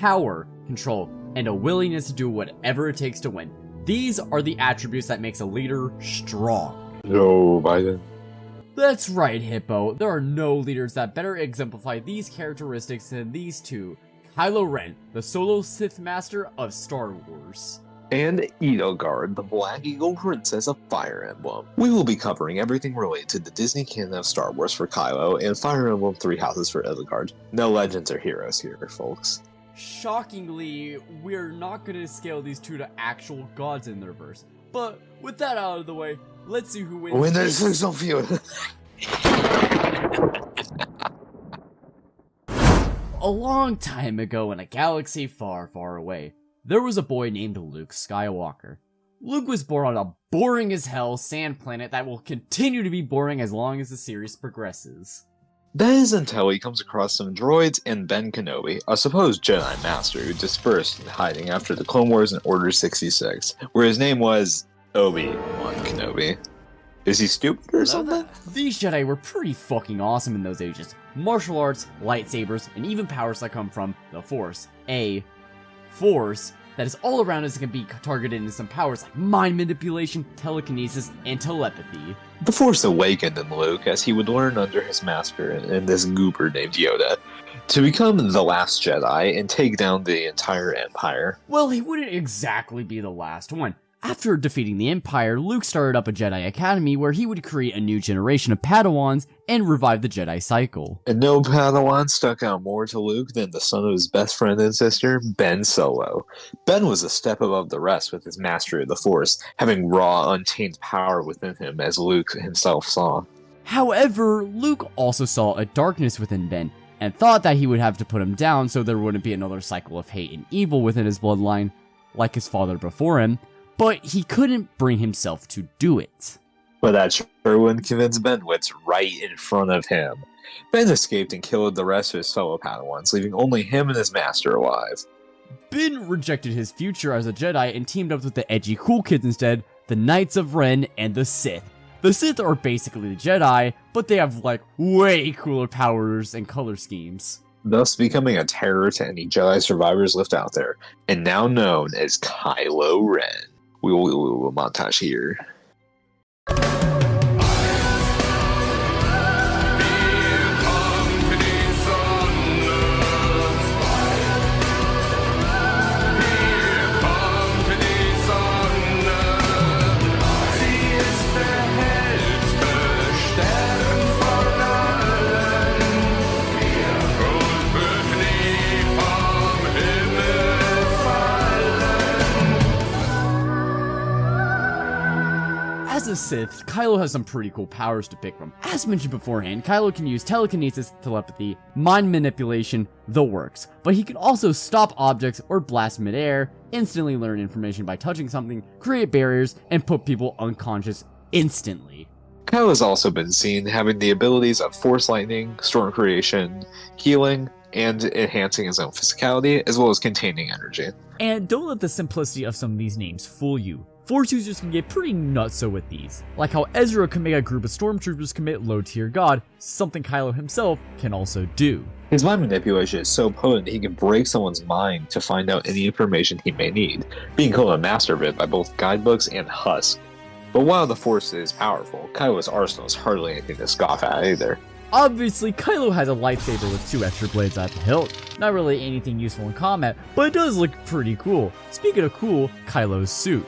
power, control, and a willingness to do whatever it takes to win. These are the attributes that makes a leader strong. Joe Biden. That's right, Hippo. There are no leaders that better exemplify these characteristics than these two. Kylo Ren, the solo Sith Master of Star Wars. And Edelgard, the Black Eagle Princess of Fire Emblem. We will be covering everything related to the Disney canon of Star Wars for Kylo and Fire Emblem Three Houses for Edelgard. No legends or heroes here, folks. Shockingly, we're not going to scale these two to actual gods in their verse. But with that out of the way, let's see who wins. When there's so few. A long time ago in a galaxy far, far away, there was a boy named Luke Skywalker. Luke was born on a boring as hell sand planet that will continue to be boring as long as the series progresses. That is until he comes across some droids and Ben Kenobi, a supposed Jedi Master who dispersed in hiding after the Clone Wars and Order 66, where his name was Obi-Wan Kenobi. Is he stupid or something? These Jedi were pretty fucking awesome in those ages. Martial arts, lightsabers, and even powers that come from the Force. A force that is all around us and can be targeted in some powers like mind manipulation, telekinesis, and telepathy. The Force awakened in Luke as he would learn under his master and this goober named Yoda to become the last Jedi and take down the entire Empire. Well, he wouldn't exactly be the last one. After defeating the Empire, Luke started up a Jedi Academy where he would create a new generation of Padawans and revive the Jedi cycle. And no Padawan stuck out more to Luke than the son of his best friend and sister, Ben Solo. Ben was a step above the rest with his mastery of the Force, having raw, untamed power within him as Luke himself saw. However, Luke also saw a darkness within Ben, and thought that he would have to put him down so there wouldn't be another cycle of hate and evil within his bloodline, like his father before him. But he couldn't bring himself to do it. But that sure wouldn't convince Ben what's right in front of him. Ben escaped and killed the rest of his fellow Padawans, leaving only him and his master alive. Ben rejected his future as a Jedi and teamed up with the edgy cool kids instead, the Knights of Ren and the Sith. The Sith are basically the Jedi, but they have like way cooler powers and color schemes. Thus becoming a terror to any Jedi survivors left out there, and now known as Kylo Ren. We will montage here. As a Sith, Kylo has some pretty cool powers to pick from. As mentioned beforehand, Kylo can use telekinesis, telepathy, mind manipulation, the works. But he can also stop objects or blast midair, instantly learn information by touching something, create barriers, and put people unconscious instantly. Kylo has also been seen having the abilities of Force Lightning, Storm Creation, Healing, and enhancing his own physicality, as well as containing energy. And don't let the simplicity of some of these names fool you. Force users can get pretty nutso with these, like how Ezra can make a group of stormtroopers commit low-tier god, something Kylo himself can also do. His mind manipulation is so potent he can break someone's mind to find out any information he may need, being called a master of it by both guidebooks and Husk. But while the Force is powerful, Kylo's arsenal is hardly anything to scoff at either. Obviously, Kylo has a lightsaber with 2 extra blades at the hilt. Not really anything useful in combat, but it does look pretty cool. Speaking of cool, Kylo's suit.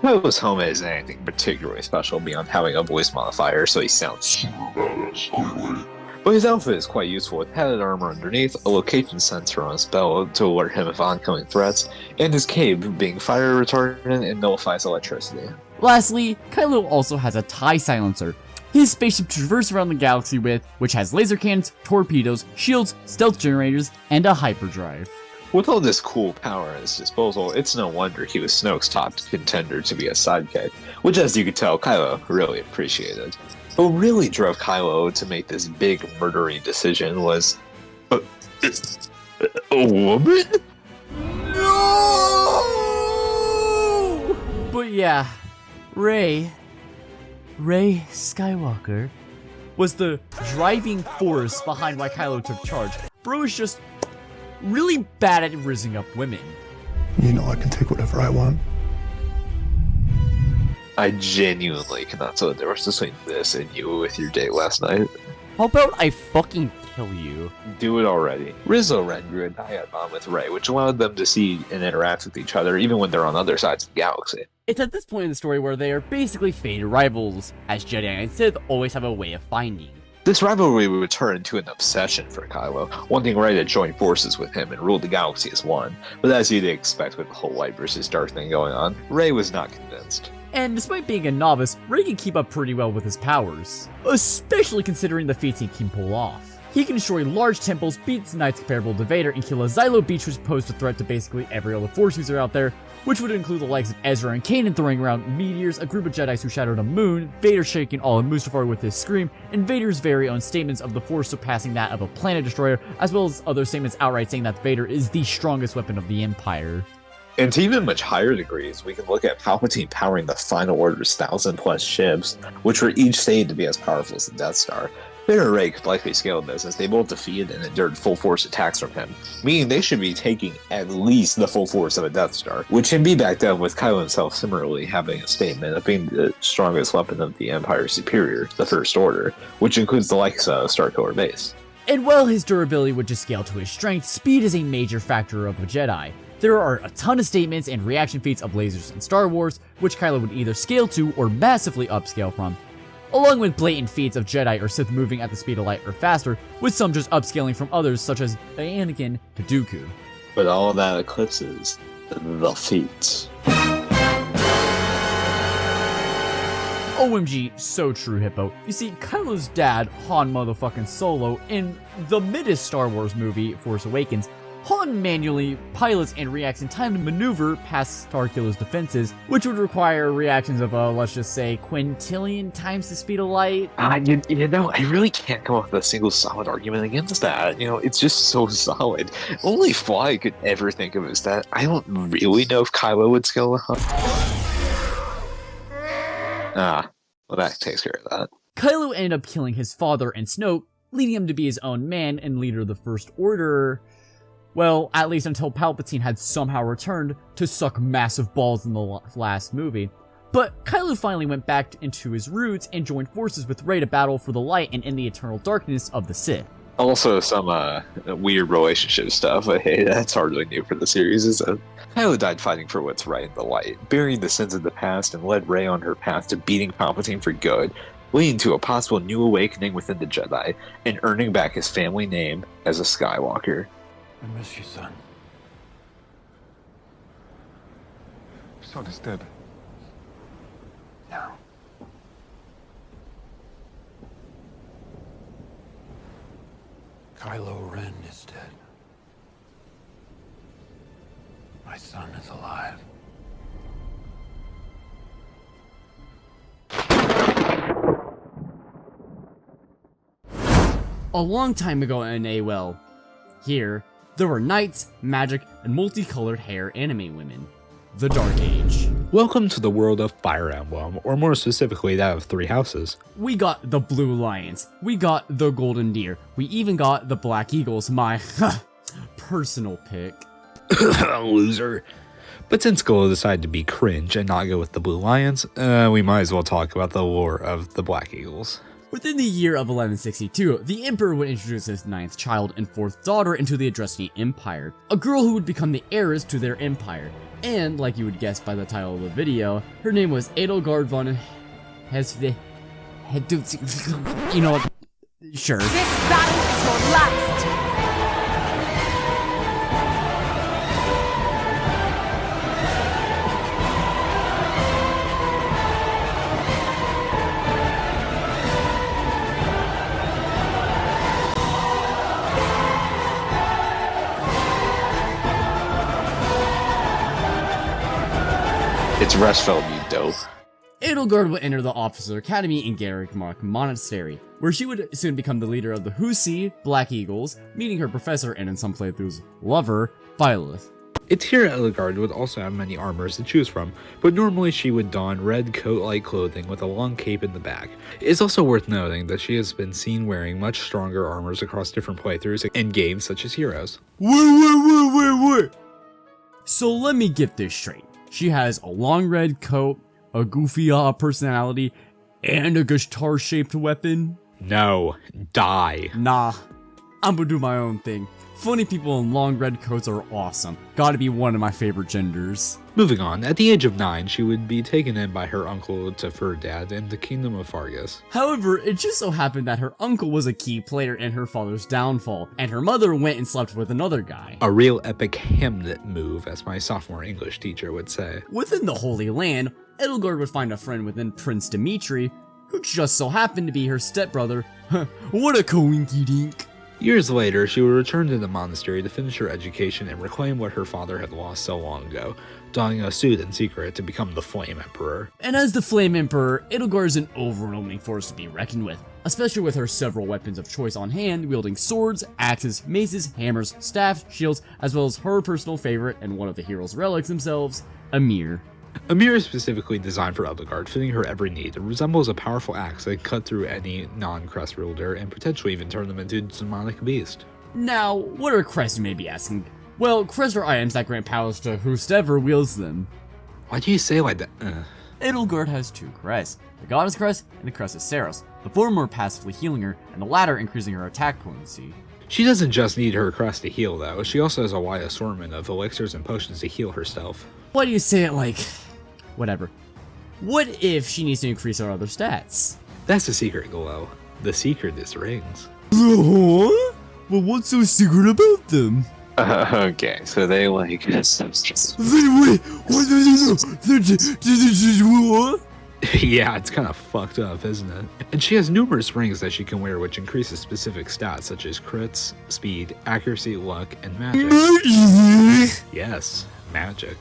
Kylo's helmet isn't anything particularly special beyond having a voice modifier, so he sounds super badass clearly. But his outfit is quite useful with padded armor underneath, a location sensor on his belt to alert him of oncoming threats, and his cape being fire retardant and nullifies electricity. Lastly, Kylo also has a TIE silencer, his spaceship to traverse around the galaxy with, which has laser cannons, torpedoes, shields, stealth generators, and a hyperdrive. With all this cool power at his disposal, it's no wonder he was Snoke's top contender to be a sidekick, which as you could tell, Kylo really appreciated. But what really drove Kylo to make this big murdery decision was... a woman? No! But yeah, Rey Skywalker was the driving force behind why Kylo took charge. Bro is just really bad at rizzing up women. You know I can take whatever I want. I genuinely cannot tell the difference between this and you with your date last night. How about I fucking kill you? Do it already. Rizzo Ren grew a dyad bond with Rey, which allowed them to see and interact with each other even when they're on other sides of the galaxy. It's at this point in the story where they are basically fated rivals, as Jedi and Sith always have a way of finding. This rivalry would turn into an obsession for Kylo, wanting Rey to join forces with him and rule the galaxy as one. But as you'd expect with the whole light versus dark thing going on, Rey was not convinced. And despite being a novice, Rey can keep up pretty well with his powers, especially considering the feats he can pull off. He can destroy large temples, beat knights comparable to Vader, and kill a Xylo Beach which posed a threat to basically every other Force user out there, which would include the likes of Ezra and Kanan throwing around meteors, a group of Jedi who shadowed a moon, Vader shaking all of Mustafar with his scream, and Vader's very own statements of the Force surpassing that of a planet destroyer, as well as other statements outright saying that Vader is the strongest weapon of the Empire. And to even much higher degrees, we can look at Palpatine powering the Final Order's 1,000+ ships, which were each stated to be as powerful as the Death Star. Vader and Rey could likely scale this, as they both defeated and endured full force attacks from him, meaning they should be taking at least the full force of a Death Star, which can be backed up with Kylo himself similarly having a statement of being the strongest weapon of the Empire's superior, the First Order, which includes the likes of Starkiller Base. And while his durability would just scale to his strength, speed is a major factor of a Jedi. There are a ton of statements and reaction feats of lasers in Star Wars, which Kylo would either scale to or massively upscale from, along with blatant feats of Jedi or Sith moving at the speed of light or faster, with some just upscaling from others such as Anakin to Dooku. But all of that eclipses the feats. OMG, so true, Hippo. You see, Kylo's dad, Han motherfucking Solo, in the middest Star Wars movie, Force Awakens, Han manually pilots and reacts in time to maneuver past Starkiller's defenses, which would require reactions of, let's just say, quintillion times the speed of light. You know, I really can't come up with a single solid argument against that. You know, it's just so solid. Only flaw I could ever think of is that I don't really know if Kylo would scale the Han. Well, that takes care of that. Kylo ended up killing his father and Snoke, leading him to be his own man and leader of the First Order. Well, at least until Palpatine had somehow returned to suck massive balls in the last movie. But Kylo finally went back into his roots and joined forces with Rey to battle for the light and in the eternal darkness of the Sith. Also, some weird relationship stuff, but hey, that's hardly new for the series, is it? Kylo died fighting for what's right in the light, burying the sins of the past, and led Rey on her path to beating Palpatine for good, leading to a possible new awakening within the Jedi, and earning back his family name as a Skywalker. I miss you, son. So does Deb. Now. Kylo Ren is dead. My son is alive. A long time ago in here, there were knights, magic, and multicolored hair anime women. The Dark Age. Welcome to the world of Fire Emblem, or more specifically that of Three Houses. We got the Blue Lions, we got the Golden Deer, we even got the Black Eagles, my personal pick. Loser. But since Golo decided to be cringe and not go with the Blue Lions, we might as well talk about the lore of the Black Eagles. Within the year of 1162, the Emperor would introduce his ninth child and fourth daughter into the Adrestini Empire, a girl who would become the heiress to their empire. And, like you would guess by the title of the video, her name was Edelgard von Hesve... You know what? Sure. This battle is your last! It's Restfeld, you dope. Edelgard would enter the Officer Academy in Garreg Monastery, where she would soon become the leader of the Husi, Black Eagles, meeting her professor and in some playthroughs, lover, Byleth. It's here Edelgard would also have many armors to choose from, but normally she would don red coat-like clothing with a long cape in the back. It's also worth noting that she has been seen wearing much stronger armors across different playthroughs in games such as Heroes. Wait. So let me get this straight. She has a long red coat, a goofy personality, and a guitar-shaped weapon? No, die. Nah, I'm gonna do my own thing. Funny people in long red coats are awesome. Gotta be one of my favorite genders. Moving on, at the age of 9, she would be taken in by her uncle Teferdad in the Kingdom of Fargus. However, it just so happened that her uncle was a key player in her father's downfall, and her mother went and slept with another guy. A real epic Hamlet move, as my sophomore English teacher would say. Within the Holy Land, Edelgard would find a friend within Prince Dimitri, who just so happened to be her stepbrother. What a coinky-dink. Years later, she would return to the monastery to finish her education and reclaim what her father had lost so long ago, donning a suit in secret to become the Flame Emperor. And as the Flame Emperor, Edelgard is an overwhelming force to be reckoned with, especially with her several weapons of choice on hand, wielding swords, axes, maces, hammers, staffs, shields, as well as her personal favorite and one of the hero's relics themselves, Ymir. Ymir is specifically designed for Edelgard, fitting her every need. It resembles a powerful axe that can cut through any non-crest wielder and potentially even turn them into a demonic beast. Now, what are crests, you may be asking? Well, crests are items that grant powers to whoever wields them. Why do you say like that? Edelgard has two crests, the Goddess Crest and the Crest of Saros, the former passively healing her, and the latter increasing her attack potency. She doesn't just need her crest to heal though, she also has a wide assortment of elixirs and potions to heal herself. Why do you say it like... whatever. What if she needs to increase her other stats? That's the secret, Glow. The secret is rings. Huh? Well, what's so secret about them? Okay, so they like. Wait, what do you know? Yeah, it's kind of fucked up, isn't it? And she has numerous rings that she can wear which increases specific stats such as crits, speed, accuracy, luck, and magic. Yes, magic.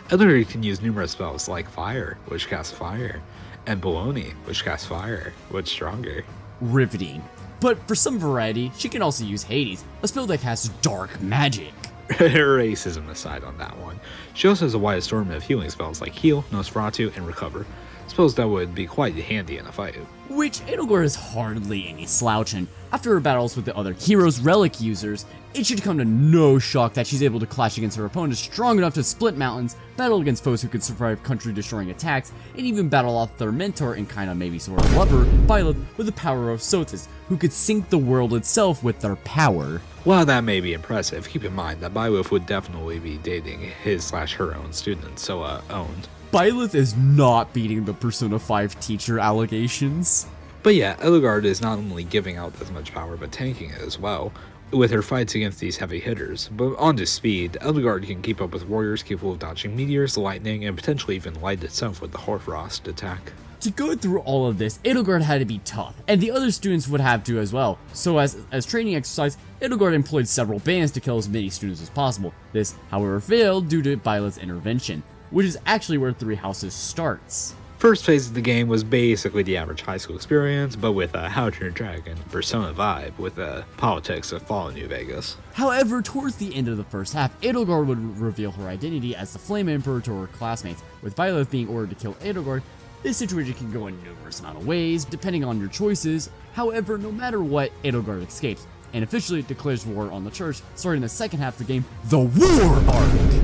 Edelgard can use numerous spells like Fire, which casts fire, and Baloney, which casts fire, which stronger. Riveting. But for some variety, she can also use Hades, a spell that casts dark magic. Racism aside on that one. She also has a wide assortment of healing spells like Heal, Nosferatu, and Recover, spells that would be quite handy in a fight. Which Edelgard is hardly any slouch in. After her battles with the other heroes' relic users, it should come to no shock that she's able to clash against her opponents strong enough to split mountains, battle against foes who could survive country-destroying attacks, and even battle off their mentor and kinda maybe sort of lover, Byleth, with the power of Sothis, who could sink the world itself with their power. While that may be impressive, keep in mind that Byleth would definitely be dating his/her own student, Soa owned. Byleth is not beating the Persona 5 teacher allegations. But yeah, Edelgard is not only giving out as much power, but tanking it as well, with her fights against these heavy hitters. But on to speed, Edelgard can keep up with warriors capable of dodging meteors, lightning, and potentially even light itself with the Hoarfrost attack. To go through all of this, Edelgard had to be tough, and the other students would have to as well. So as training exercise, Edelgard employed several bands to kill as many students as possible. This, however, failed due to Byleth's intervention, which is actually where Three Houses starts. First phase of the game was basically the average high school experience, but with a How to Train Your Dragon Persona vibe with the politics of Fallout New Vegas. However, towards the end of the first half, Edelgard would reveal her identity as the Flame Emperor to her classmates. With Byleth being ordered to kill Edelgard, this situation can go in numerous amount of ways, depending on your choices. However, no matter what, Edelgard escapes, and officially declares war on the church, starting the second half of the game, the War Arc!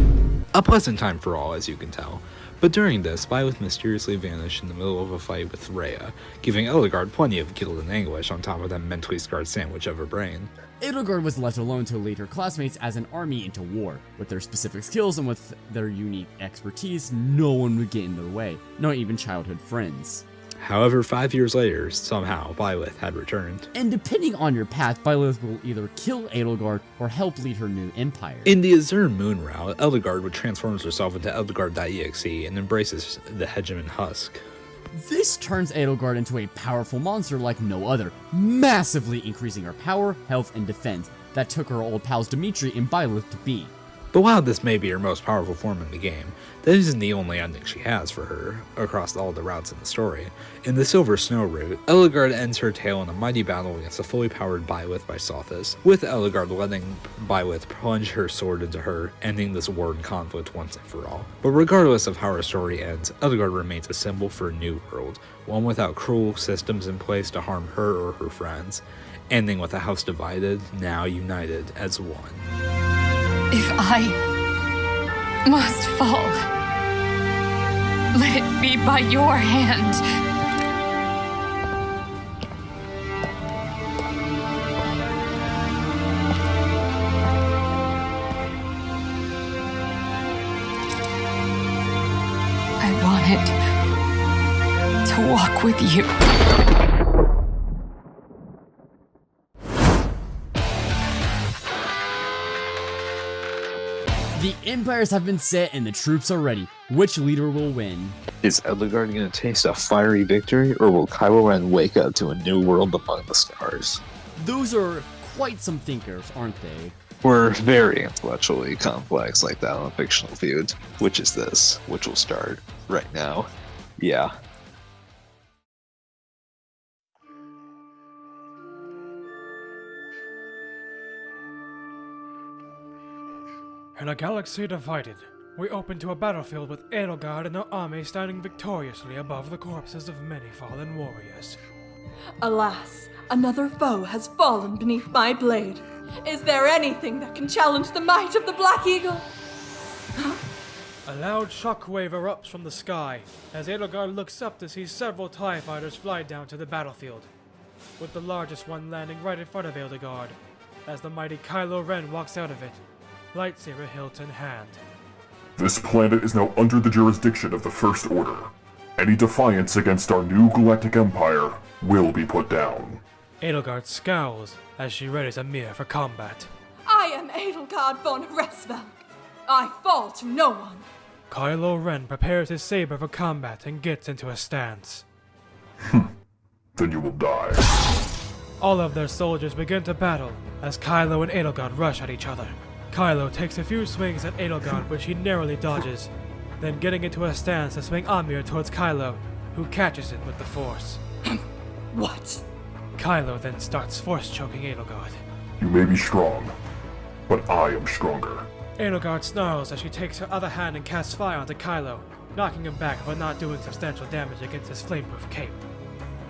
A pleasant time for all, as you can tell. But during this, Byleth mysteriously vanished in the middle of a fight with Rhea, giving Edelgard plenty of guilt and anguish on top of that mentally scarred sandwich of her brain. Edelgard was left alone to lead her classmates as an army into war. With their specific skills and with their unique expertise, no one would get in their way, not even childhood friends. However, 5 years later, somehow, Byleth had returned. And depending on your path, Byleth will either kill Edelgard or help lead her new empire. In the Azure Moon route, Edelgard would transform herself into Edelgard.exe and embraces the Hegemon Husk. This turns Edelgard into a powerful monster like no other, massively increasing her power, health, and defense that took her old pals Dimitri and Byleth to be. But while this may be her most powerful form in the game, that isn't the only ending she has for her across all the routes in the story. In the Silver Snow route, Ellegaard ends her tale in a mighty battle against a fully powered Byleth by Sothis, with Ellegaard letting Byleth plunge her sword into her, ending this war and conflict once and for all. But regardless of how her story ends, Ellegaard remains a symbol for a new world, one without cruel systems in place to harm her or her friends, ending with a house divided, now united as one. If I must fall, let it be by your hand. I wanted to walk with you. The empires have been set and the troops are ready. Which leader will win? Is Ellegaard going to taste a fiery victory, or will Kylo Ren wake up to a new world among the stars? Those are quite some thinkers, aren't they? We're very intellectually complex like that on a fictional feud. Which is this? Which will start right now. Yeah. In a galaxy divided, we open to a battlefield with Edelgard and her army standing victoriously above the corpses of many fallen warriors. Alas, another foe has fallen beneath my blade. Is there anything that can challenge the might of the Black Eagle? A loud shockwave erupts from the sky as Edelgard looks up to see several TIE fighters fly down to the battlefield, with the largest one landing right in front of Edelgard as the mighty Kylo Ren walks out of it, lightsaber hilt in hand. This planet is now under the jurisdiction of the First Order. Any defiance against our new galactic empire will be put down. Edelgard scowls as she readies Amir for combat. I am Edelgard von Resvelg. I fall to no one. Kylo Ren prepares his saber for combat and gets into a stance. Then you will die. All of their soldiers begin to battle as Kylo and Edelgard rush at each other. Kylo takes a few swings at Edelgard, which he narrowly dodges, then getting into a stance to swing Amir towards Kylo, who catches it with the Force. What? Kylo then starts force choking Edelgard. You may be strong, but I am stronger. Edelgard snarls as she takes her other hand and casts fire onto Kylo, knocking him back but not doing substantial damage against his flameproof cape.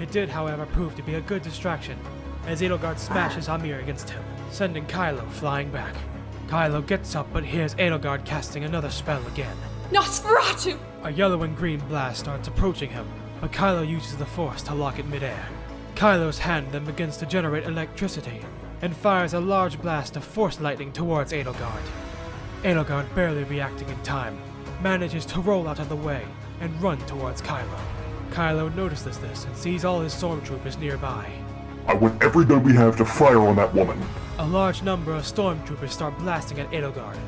It did, however, prove to be a good distraction, as Edelgard smashes Amir against him, sending Kylo flying back. Kylo gets up but hears Edelgard casting another spell again. Nosferatu! A yellow and green blast starts approaching him, but Kylo uses the Force to lock it midair. Kylo's hand then begins to generate electricity, and fires a large blast of Force lightning towards Edelgard. Edelgard, barely reacting in time, manages to roll out of the way and run towards Kylo. Kylo notices this and sees all his stormtroopers nearby. I want every gun we have to fire on that woman. A large number of stormtroopers start blasting at Edelgard,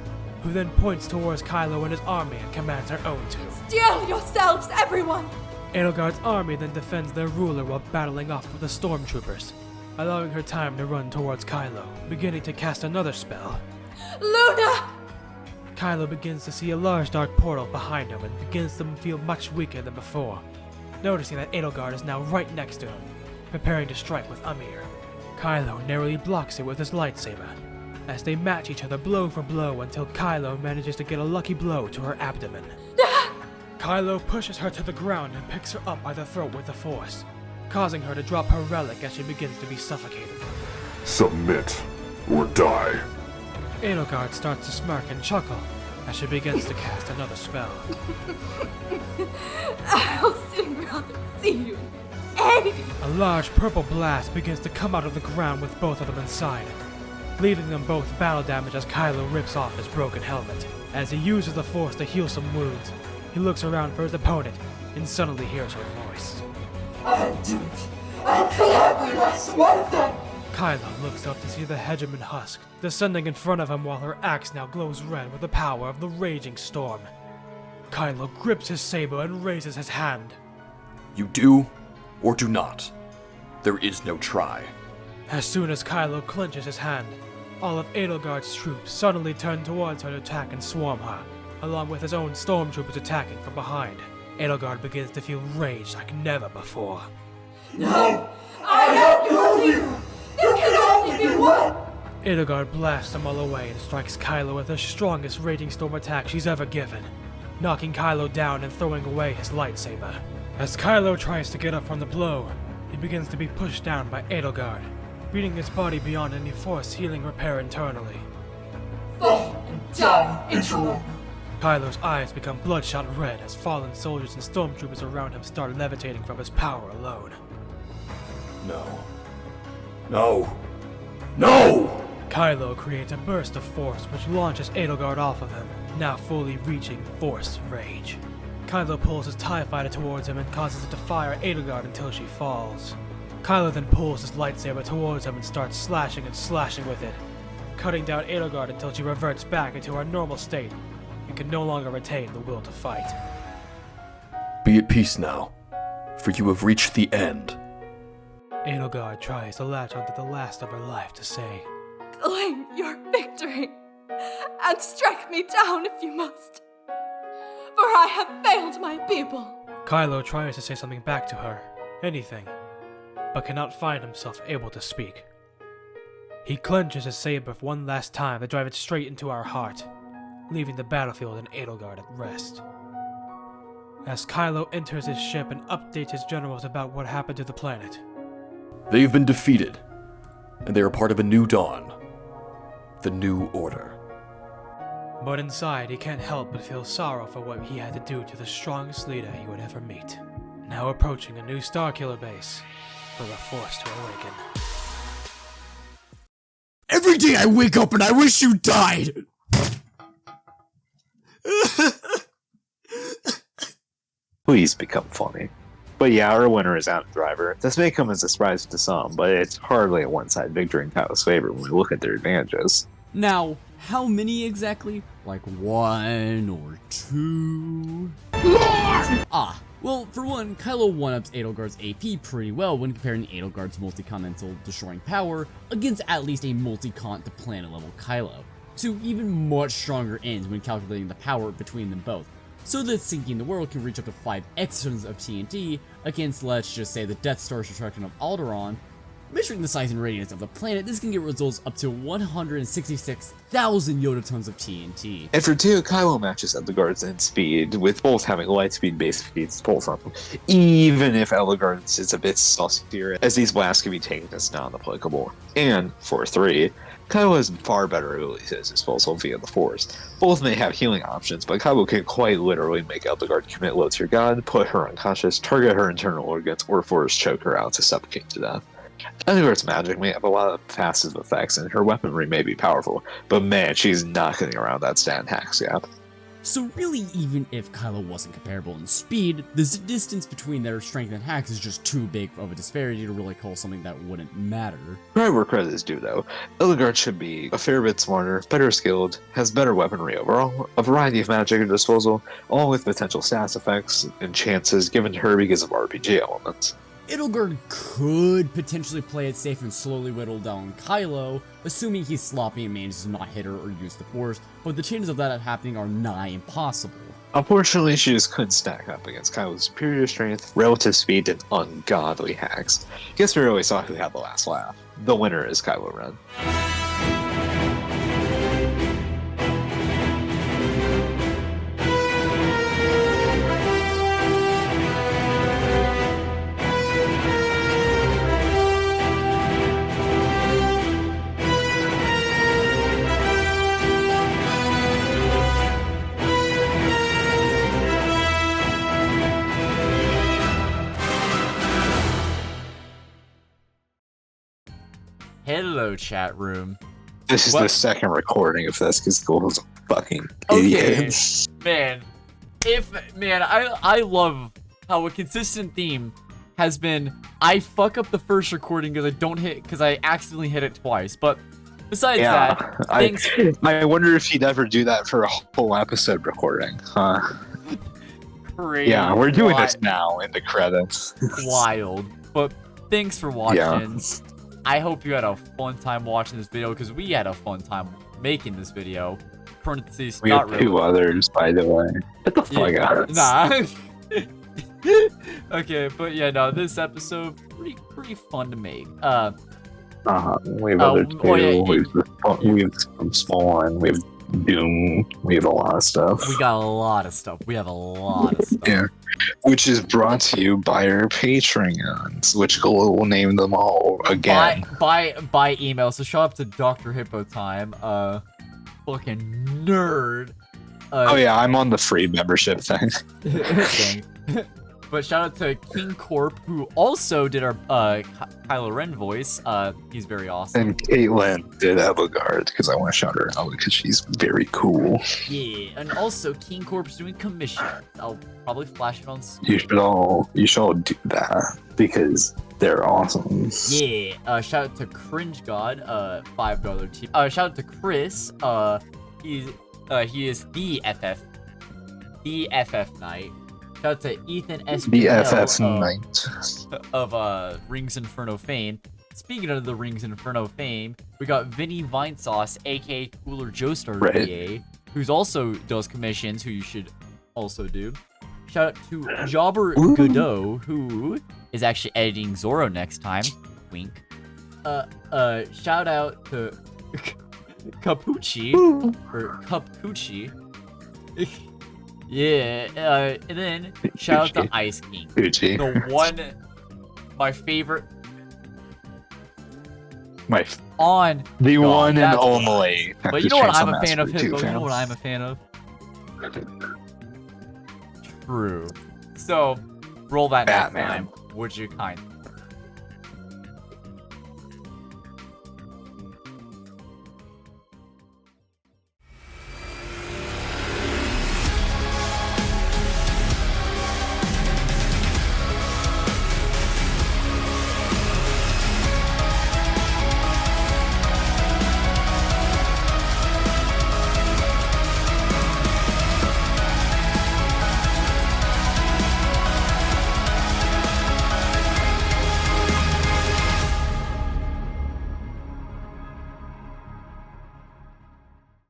who then points towards Kylo and his army and commands her own to. Steel yourselves, everyone! Edelgard's army then defends their ruler while battling off with the stormtroopers, allowing her time to run towards Kylo, beginning to cast another spell. Luna! Kylo begins to see a large dark portal behind him and begins to feel much weaker than before, noticing that Edelgard is now right next to him, preparing to strike with Amir. Kylo narrowly blocks it with his lightsaber, as they match each other blow for blow until Kylo manages to get a lucky blow to her abdomen. Kylo pushes her to the ground and picks her up by the throat with the Force, causing her to drop her relic as she begins to be suffocated. Submit or die. Edelgard starts to smirk and chuckle as she begins to cast another spell. I'll soon rather see you in Hades. A large purple blast begins to come out of the ground with both of them inside, leaving them both battle damage as Kylo rips off his broken helmet. As he uses the Force to heal some wounds, he looks around for his opponent and suddenly hears her voice. I'll do it. I'll kill every last one of them. Kylo looks up to see the Hegemon Husk descending in front of him while her axe now glows red with the power of the raging storm. Kylo grips his saber and raises his hand. You do or do not. There is no try. As soon as Kylo clenches his hand, All of Edelgard's troops suddenly turn towards her to attack and swarm her, along with his own stormtroopers attacking from behind. Edelgard begins to feel rage like never before. No! I have killed you! You can only be one! Edelgard blasts them all away and strikes Kylo with the strongest Raging Storm attack she's ever given, knocking Kylo down and throwing away his lightsaber. As Kylo tries to get up from the blow, he begins to be pushed down by Edelgard, beating his body beyond any force healing repair internally. Fall and die, interloper! Kylo's eyes become bloodshot red as fallen soldiers and stormtroopers around him start levitating from his power alone. No. No. No! Kylo creates a burst of force which launches Edelgard off of him, now fully reaching Force Rage. Kylo pulls his TIE fighter towards him and causes it to fire at Edelgard until she falls. Kylo then pulls his lightsaber towards him and starts slashing and slashing with it, cutting down Edelgard until she reverts back into her normal state and can no longer retain the will to fight. Be at peace now, for you have reached the end. Edelgard tries to latch onto the last of her life to say, Claim your victory, and strike me down if you must, for I have failed my people. Kylo tries to say something back to her, anything, but cannot find himself able to speak. He clenches his saber one last time to drive it straight into our heart, leaving the battlefield and Edelgard at rest. As Kylo enters his ship and updates his generals about what happened to the planet. They have been defeated, and they are part of a new dawn. The New Order. But inside, he can't help but feel sorrow for what he had to do to the strongest leader he would ever meet. Now approaching a new Starkiller base for the Force to awaken. Every day I wake up and I wish you died! Please become funny. But yeah, our winner is Adam Driver. This may come as a surprise to some, but it's hardly a one-side victory in Kylo's favor when we look at their advantages. Now, how many exactly? Like 1 or 2? Well, for one, Kylo 1-ups Edelgard's AP pretty well when comparing Edelgard's multi-continental destroying power against at least a multi-continent to planet level Kylo, to even much stronger ends when calculating the power between them both, so that sinking the world can reach up to 5 extons of TNT against, let's just say, the Death Star's destruction of Alderaan. Measuring the size and radius of the planet, this can get results up to 166,000 yotatons of TNT. And for 2, Kylo matches Edelgard's in speed, with both having light speed based speeds to pull from, even if Edelgard's is a bit saucier, as these blasts can be taken as non-applicable. And for 3, Kylo has far better abilities at his disposal via the Force. Both may have healing options, but Kylo can quite literally make Edelgard commit low tier god, put her unconscious, target her internal organs, or force choke her out to suffocate to death. Edelgard's magic may have a lot of passive effects, and her weaponry may be powerful, but man, she's not getting around that stat hacks gap. So really, even if Kylo wasn't comparable in speed, the distance between their strength and hacks is just too big of a disparity to really call something that wouldn't matter. Right where credit is due though, Edelgard should be a fair bit smarter, better skilled, has better weaponry overall, a variety of magic at her disposal, along with potential stats effects and chances given to her because of RPG elements. Edelgard could potentially play it safe and slowly whittle down Kylo, assuming he's sloppy and manages to not hit her or use the Force, but the chances of that happening are nigh impossible. Unfortunately, she just couldn't stack up against Kylo's superior strength, relative speed, and ungodly hacks. Guess we really saw who had the last laugh. The winner is Kylo Ren. Hello, chat room. This is What? the second recording of this because Gold's a fucking Okay, idiot. man. I love how a consistent theme has been I fuck up the first recording because I accidentally hit it twice. But besides that, thanks. I wonder if he'd ever do that for a whole episode recording, huh? Crazy, Yeah, we're doing this now in the credits. wild. But thanks for watching. I hope you had a fun time watching this video, because we had a fun time making this video. Parentheses, We not have two really. others, by the way. Get the fuck out. Nah. Okay, but yeah, no, this episode pretty fun to make. We have other two. oh, yeah, we have some small one. We have Doom. We have a lot of stuff. We got a lot of stuff. We have a lot of stuff. Yeah. Which is brought to you by our Patreons, which will name them all again. By email. So show up to Dr. Hippo Time. Fucking nerd. Oh yeah, I'm on the free membership thing. Dang. But shout out to King Corp, who also did our Kylo Ren voice. He's very awesome. And Caitlin did Edelgard because I want to shout her out because she's very cool. Yeah, and also King Corp's doing commission. I'll probably flash it on screen. You should all do that because they're awesome. Yeah. Shout out to Cringe God, $5 tip. Shout out to Chris. He is the FF Knight. Shout out to Ethan SPL, The FF Knight of Rings Inferno fame. Speaking of the Rings Inferno fame, we got Vinny Vinesauce, aka Cooler Joestar VA, who's also does commissions, who you should also do. Shout out to Jobber Godot, who is actually editing Zorro next time. Wink. Shout out to Capucci or Capucci. Yeah, and then shout out to Ice King. Gucci. The one, my favorite. The one and only. But you know what I'm a fan of? You know what I'm a fan of? True. So, roll that next Batman. time. Would you kind?